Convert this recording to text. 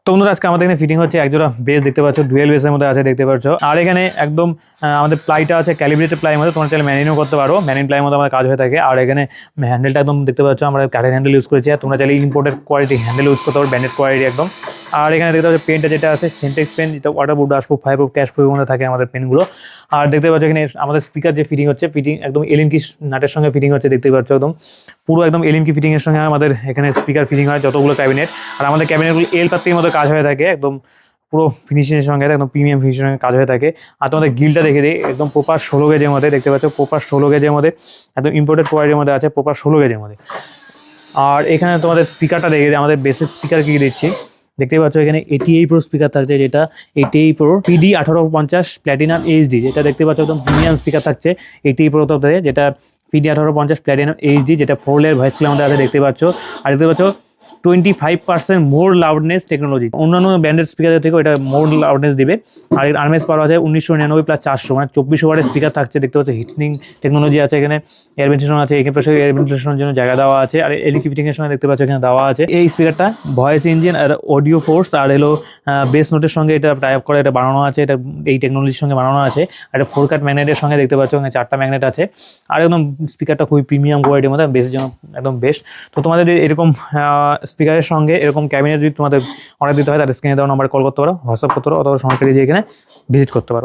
তো বন্ধুরা আজকে আমাদের এখানে ফিটিং হচ্ছে একজোড়া বেস দেখতে পাচ্ছ, ডুয়েল বেসের মধ্যে আছে দেখতে পাচ্ছ। আর এখানে একদম আমাদের প্লাইটা আছে ক্যালিব্রেটেড প্লাইয়ের মধ্যে, তোমরা চাইলে ম্যানিনও করতে পারো, ম্যানিন প্লাইয়ের মধ্যে আমাদের কাজ হয়ে থাকে। আর এখানে হ্যান্ডেলটা একদম দেখতে পাচ্ছ আমরা কাঠের হ্যান্ডেল ইউজ করেছি, আর তোমরা চাইলে ইম্পোর্টেড কোয়ালিটি হ্যান্ডেল ইউজ করতে পারো, ব্যান্ডেড কোয়ালিটি একদম। আর এখানে দেখতে পাচ্ছ পেনটা যেটা আছে সিনটেক্স পেন, যেটা ওয়াটারপ্রুফ, ডাস্টপ্রুফ, ফায়ারপ্রুফ, ক্যাশপ্রুফের মধ্যে থাকে আমাদের পেনগুলো। আর দেখতে পাচ্ছ এখানে আমাদের স্পিকার যে ফিটিং হচ্ছে, ফিটিং একদম এলএনকি নাটের সঙ্গে ফিটিং হচ্ছে দেখতে পাচ্ছ, একদম পুরো একদম এলএনকি ফিটিং এর সঙ্গে আমাদের এখানে স্পিকার ফিটিং হয় যতগুলো ক্যাবিনেট। আর আমাদের ক্যাবিনেটগুলো এল পাত্তির মতো কাজ হয়ে থাকে, একদম পুরো ফিনিশিংয়ের সঙ্গে একদম প্রিমিয়াম ফিনিশিংয়ের সঙ্গে কাজ হয়ে থাকে। আর তোমাদের গিলটা দেখে দিই, একদম প্রপার 16 গেজের মধ্যে দেখতে পাচ্ছ, প্রপার 16 গেজের মধ্যে, একদম ইম্পোর্টেড কোয়ালিটির মধ্যে আছে, প্রপার 16 গেজের মধ্যে। আর এখানে তোমাদের স্পিকারটা দেখে দিই, আমাদের বেসিক স্পিকার কি দিচ্ছি দেখতে পাচ্ছ, এখানে 88 প্রো স্পিকার থাকছে, যেটা 88 প্রো PD 1850 প্ল্যাটিনাম HD, যেটা দেখতে পাচ্ছ একদম প্রিমিয়াম স্পিকার থাকছে 88 প্রো থেকে, যেটা PD 1850 প্ল্যাটিনাম HD, যেটা 4 লেয়ার ভয়েস ক্লিয়ার মধ্যে আছে দেখতে পাচ্ছ। আর দেখতে পাচ্ছ 25% মোর লাউডনেস টেকনোলজি, অন্যান্য ব্র্যান্ডের স্পিকারের থেকে এটা মোর লাউডনেস দিবে। আর এর আরএমএস পাওয়ার আছে 1999 প্লাস 400, মানে 2400 ওয়াটের স্পিকার থাকছে দেখতে পাচ্ছ। হিটনিং টেকনোলজি আছে এখানে, এয়ার ভেন্টিলেশন আছে, এখানে পাশে এয়ার ভেন্টিলেশনের জন্য জায়গা দেওয়া আছে। আর এলইডি ফিটিং এর সঙ্গে দেখতে পাচ্ছ এখানে দেওয়া আছে। এই স্পিকারটা ভয়েস ইঞ্জিন আর অডিও ফোর্স আর এলো বেস নোটের সঙ্গে এটা টাই আপ করে এটা বানানো আছে, এটা এই টেকনোলজির সঙ্গে বানানো আছে। আর এটা 4 কাট ম্যাগনেটের সঙ্গে দেখতে পাচ্ছ এখানে 4টা ম্যাগনেট আছে। আর একদম স্পিকারটা খুবই প্রিমিয়াম কোয়ালিটির মধ্যে, বেসের জন্য একদম বেস্ট। তো তোমাদের এরকম স্পিকারের সঙ্গে এরকম ক্যাবিনেট যদি তোমাদের অর্ডার দিতে হয়, তাহলে স্ক্রিনে দেওয়া নাম্বারে কল করতে পারো, হোয়াটসঅ্যাপ করতে পারো, অথবা সরাসরি এখানে ভিজিট করতে পারো।